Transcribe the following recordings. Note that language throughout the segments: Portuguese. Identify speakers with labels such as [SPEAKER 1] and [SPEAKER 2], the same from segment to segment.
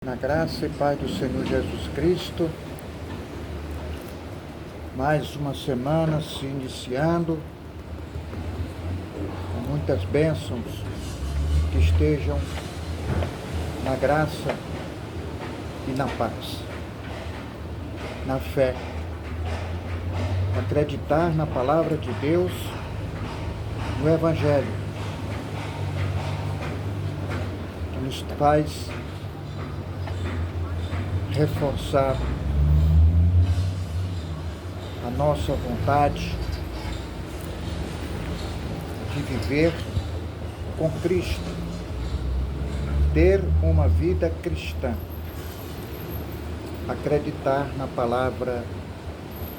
[SPEAKER 1] Na graça e paz do Senhor Jesus Cristo, mais uma semana se iniciando, com muitas bênçãos que estejam na graça e na paz, na fé, acreditar na palavra de Deus, no Evangelho, que nos faz reforçar a nossa vontade de viver com Cristo, ter uma vida cristã, acreditar na palavra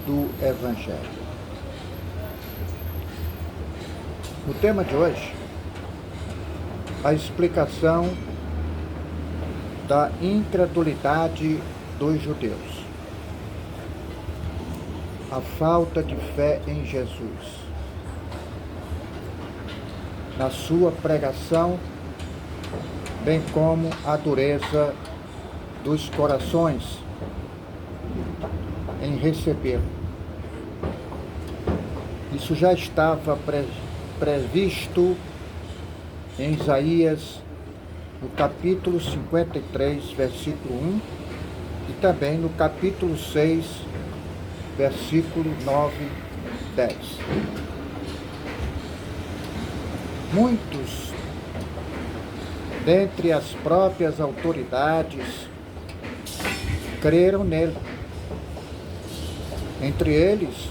[SPEAKER 1] do Evangelho. No tema de hoje, a explicação da incredulidade dos judeus, a falta de fé em Jesus, na sua pregação, bem como a dureza dos corações em recebê-lo. Isso já estava previsto em Isaías, no capítulo 53, versículo 1, e também no capítulo 6, versículo 9 e 10. Muitos, dentre as próprias autoridades, creram nele. Entre eles,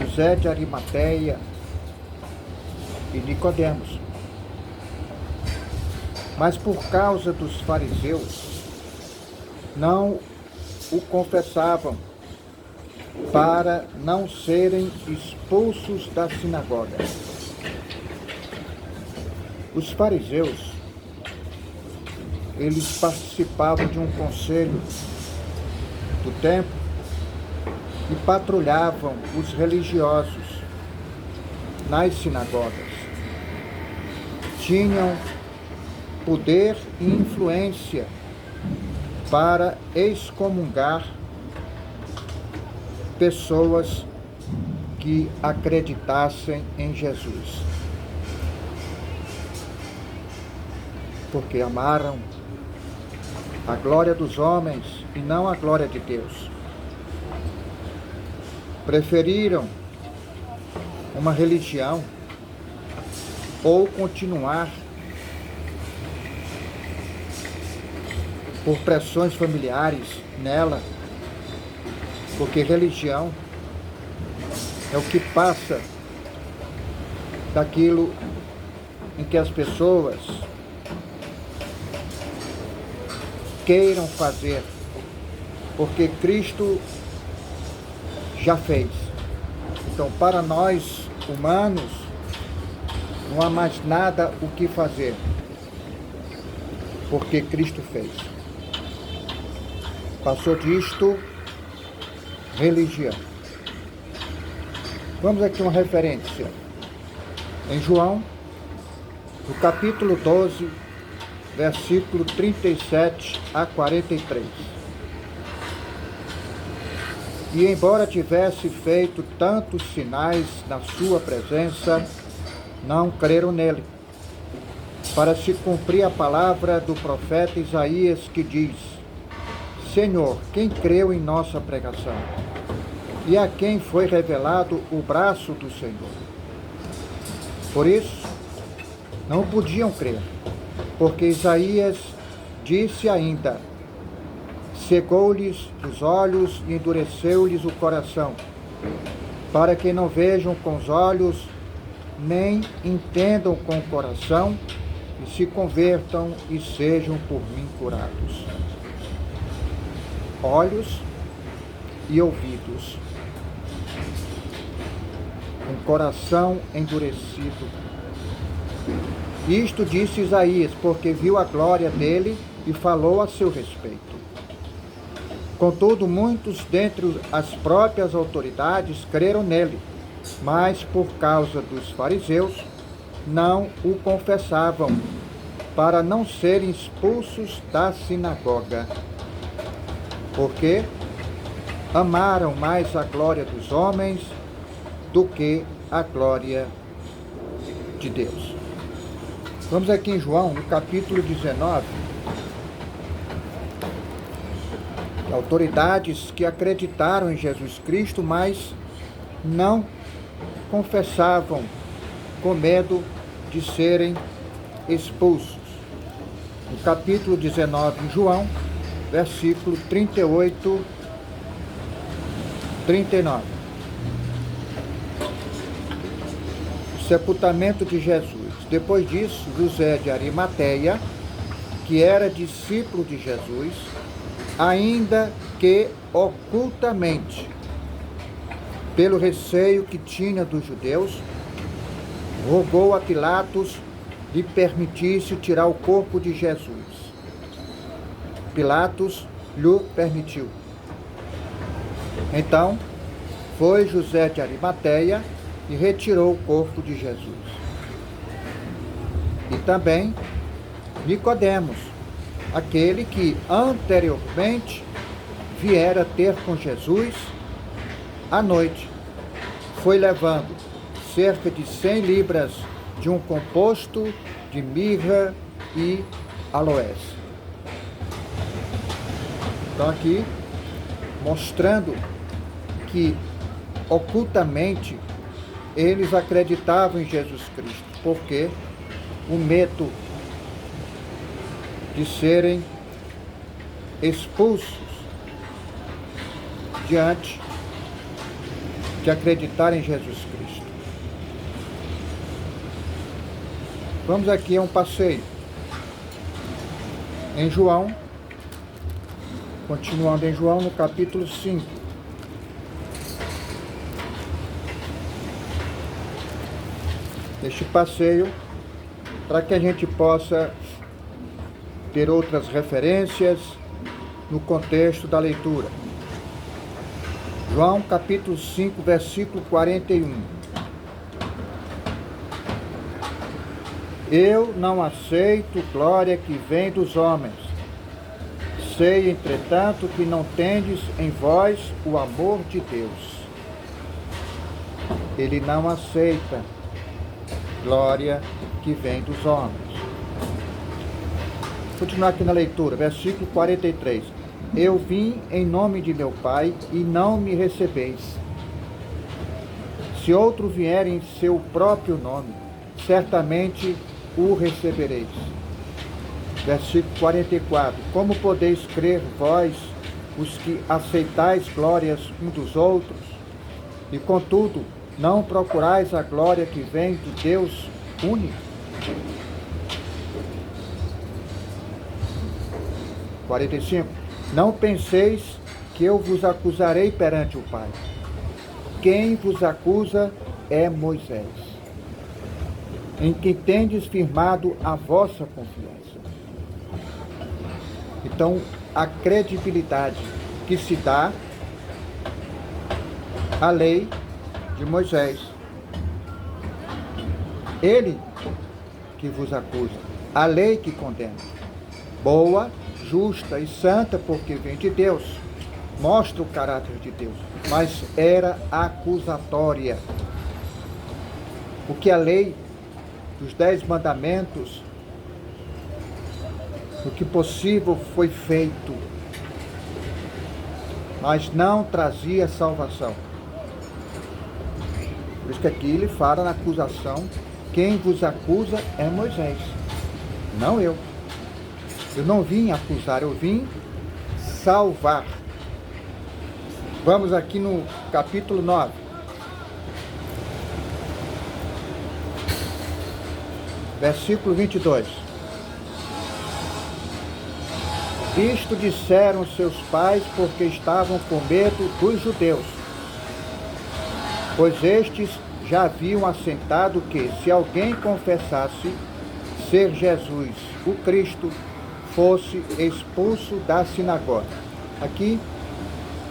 [SPEAKER 1] José de Arimateia e Nicodemos. Mas por causa dos fariseus, não o confessavam, para não serem expulsos da sinagoga. Os fariseus, eles participavam de um conselho do templo e patrulhavam os religiosos nas sinagogas. Tinham poder e influência para excomungar pessoas que acreditassem em Jesus, porque amaram a glória dos homens e não a glória de Deus. Preferiram uma religião ou continuar por pressões familiares nela, porque religião é o que passa daquilo em que as pessoas queiram fazer, porque Cristo já fez. Então, para nós humanos, não há mais nada o que fazer, porque Cristo fez. Passou disto, religião. Vamos aqui uma referência. Em João, no capítulo 12, versículo 37 a 43. E embora tivesse feito tantos sinais na sua presença, não creram nele, para se cumprir a palavra do profeta Isaías, que diz: Senhor, quem creu em nossa pregação? E a quem foi revelado o braço do Senhor? Por isso, não podiam crer, porque Isaías disse ainda: cegou-lhes os olhos e endureceu-lhes o coração, para que não vejam com os olhos, nem entendam com o coração, e se convertam e sejam por mim curados. Olhos e ouvidos, um coração endurecido. Isto disse Isaías, porque viu a glória dele e falou a seu respeito. Contudo, muitos dentre as próprias autoridades creram nele, mas por causa dos fariseus não o confessavam, para não serem expulsos da sinagoga, porque amaram mais a glória dos homens do que a glória de Deus. Vamos aqui em João, no capítulo 19. Autoridades que acreditaram em Jesus Cristo, mas não confessavam com medo de serem expulsos. No capítulo 19 de João, versículo 38, 39. O sepultamento de Jesus. Depois disso, José de Arimateia, que era discípulo de Jesus, ainda que ocultamente, pelo receio que tinha dos judeus, rogou a Pilatos lhe permitisse tirar o corpo de Jesus. Pilatos lhe permitiu. Então, foi José de Arimateia e retirou o corpo de Jesus. E também Nicodemos, aquele que anteriormente viera ter com Jesus à noite, foi levando cerca de 100 libras de um composto de mirra e aloés. Então aqui, mostrando que ocultamente eles acreditavam em Jesus Cristo, porque o medo de serem expulsos diante de acreditar em Jesus Cristo. Vamos aqui a um passeio em João, continuando em João no capítulo 5. Este passeio para que a gente possa ter outras referências no contexto da leitura. João capítulo 5, versículo 41. Eu não aceito glória que vem dos homens. Sei, entretanto, que não tendes em vós o amor de Deus. Ele não aceita glória que vem dos homens. Continuar aqui na leitura, versículo 43. Eu vim em nome de meu Pai e não me recebeis. Se outro vier em seu próprio nome, certamente o recebereis. Versículo 44. Como podeis crer vós, os que aceitais glórias uns dos outros, e contudo não procurais a glória que vem do Deus único? 45. Não penseis que eu vos acusarei perante o Pai. Quem vos acusa é Moisés, em quem tendes firmado a vossa confiança. Então, a credibilidade que se dá à lei de Moisés. Ele que vos acusa, a lei que condena. Boa, justa e santa, porque vem de Deus, mostra o caráter de Deus, mas era acusatória. Porque a lei dos 10 mandamentos, o que possível foi feito, mas não trazia salvação. Por isso que aqui ele fala na acusação, quem vos acusa é Moisés, não eu. Eu não vim acusar, eu vim salvar. Vamos aqui no capítulo 9. Versículo 22. Isto disseram seus pais porque estavam com medo dos judeus, pois estes já haviam assentado que, se alguém confessasse ser Jesus o Cristo, fosse expulso da sinagoga. Aqui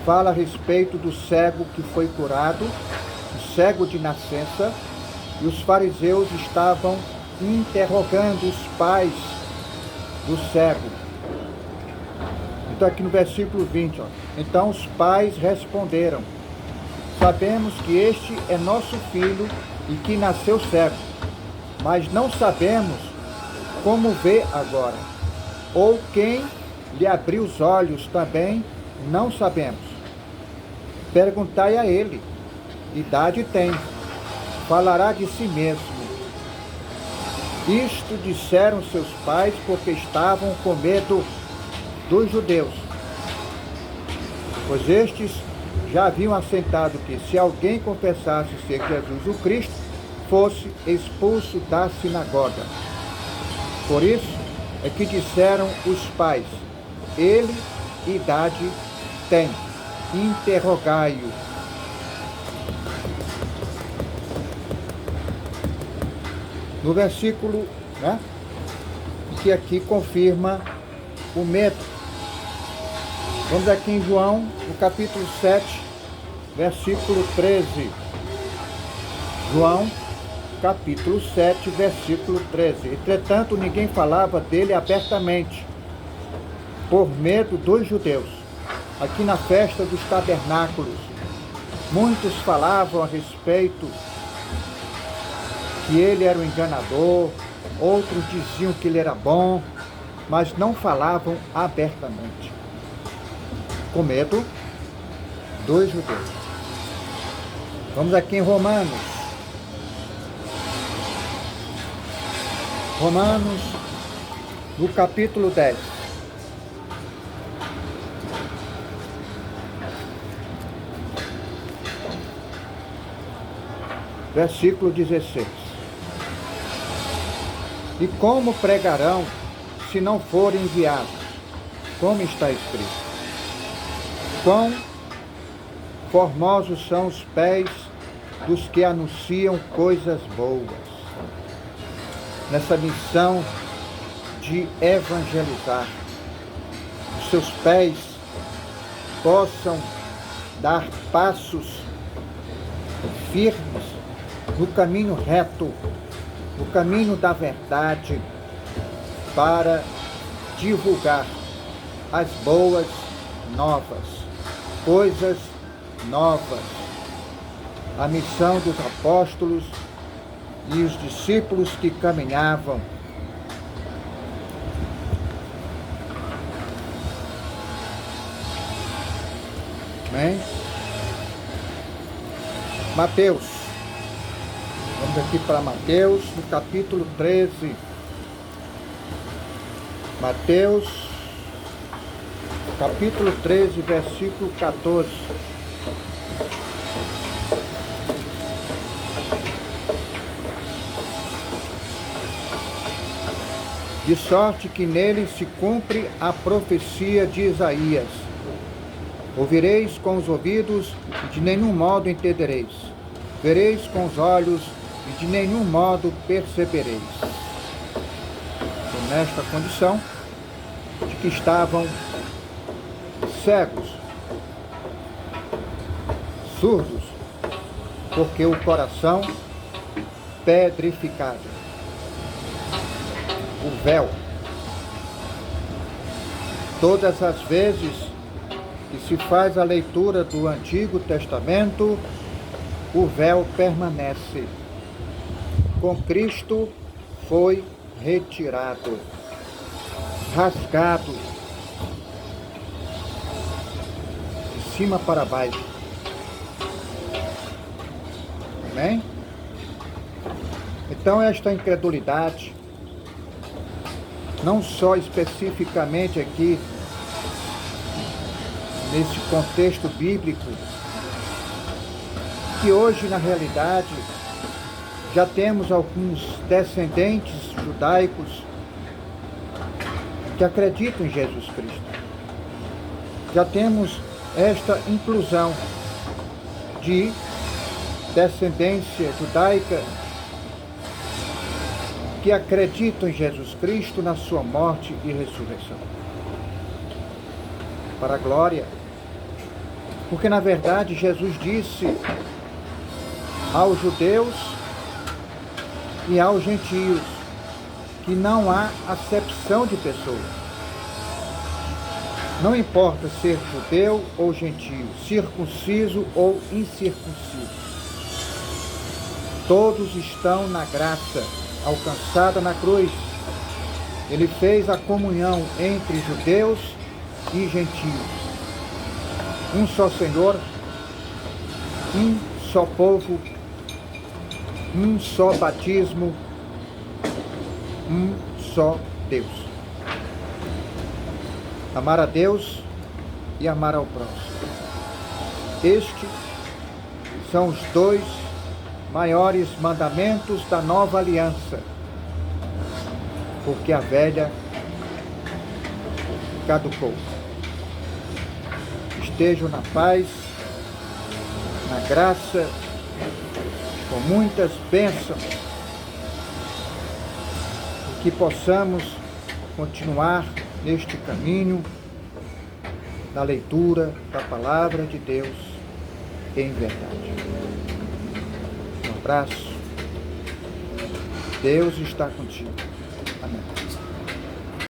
[SPEAKER 1] fala a respeito do cego que foi curado, o cego de nascença, e os fariseus estavam interrogando os pais do cego. Então aqui no versículo 20, ó. Então os pais responderam: sabemos que este é nosso filho e que nasceu cego, mas não sabemos como vê agora, ou quem lhe abriu os olhos também não sabemos. Perguntai a ele, idade tem, falará de si mesmo. Isto disseram seus pais porque estavam com medo dos judeus, pois estes já haviam assentado que se alguém confessasse ser Jesus o Cristo, fosse expulso da sinagoga. Por isso é que disseram os pais: ele idade tem, interrogai-o. No versículo, que aqui confirma o medo. Vamos aqui em João, no capítulo 7, versículo 13. João, capítulo 7, versículo 13. Entretanto, ninguém falava dele abertamente, por medo dos judeus. Aqui na festa dos tabernáculos, muitos falavam a respeito que ele era um enganador, outros diziam que ele era bom, mas não falavam abertamente, com medo dos judeus. Vamos aqui em Romanos. Romanos, no capítulo 10. Versículo 16. E como pregarão se não forem enviados? Como está escrito: quão formosos são os pés dos que anunciam coisas boas. Nessa missão de evangelizar, os seus pés possam dar passos firmes no caminho reto, no caminho da verdade, para divulgar as boas novas, coisas novas. A missão dos apóstolos e os discípulos que caminhavam. Amém? Mateus. Vamos aqui para Mateus, no capítulo 13. Mateus, capítulo 13, versículo 14. De sorte que nele se cumpre a profecia de Isaías: ouvireis com os ouvidos e de nenhum modo entendereis, vereis com os olhos e de nenhum modo percebereis. Então, nesta condição de que estavam cegos, surdos, porque o coração pedrificado, o véu. Todas as vezes que se faz a leitura do Antigo Testamento, o véu permanece. Com Cristo foi retirado, rasgado, de cima para baixo. Amém? Então esta incredulidade, não só especificamente aqui, nesse contexto bíblico, que hoje, na realidade, já temos alguns descendentes judaicos que acreditam em Jesus Cristo. Já temos esta inclusão de descendência judaica que acreditam em Jesus Cristo, na sua morte e ressurreição. Para a glória. Porque, na verdade, Jesus disse aos judeus e aos gentios que não há acepção de pessoas. Não importa ser judeu ou gentio, circunciso ou incircunciso. Todos estão na graça alcançada na cruz. Ele fez a comunhão entre judeus e gentios. Um só Senhor, um só povo, um só batismo, um só Deus. Amar a Deus e amar ao próximo. Estes são os dois maiores mandamentos da nova aliança, porque a velha caducou. Estejam na paz, na graça, com muitas bênçãos, e que possamos continuar neste caminho da leitura da Palavra de Deus em verdade. Um abraço. Deus está contigo. Amém.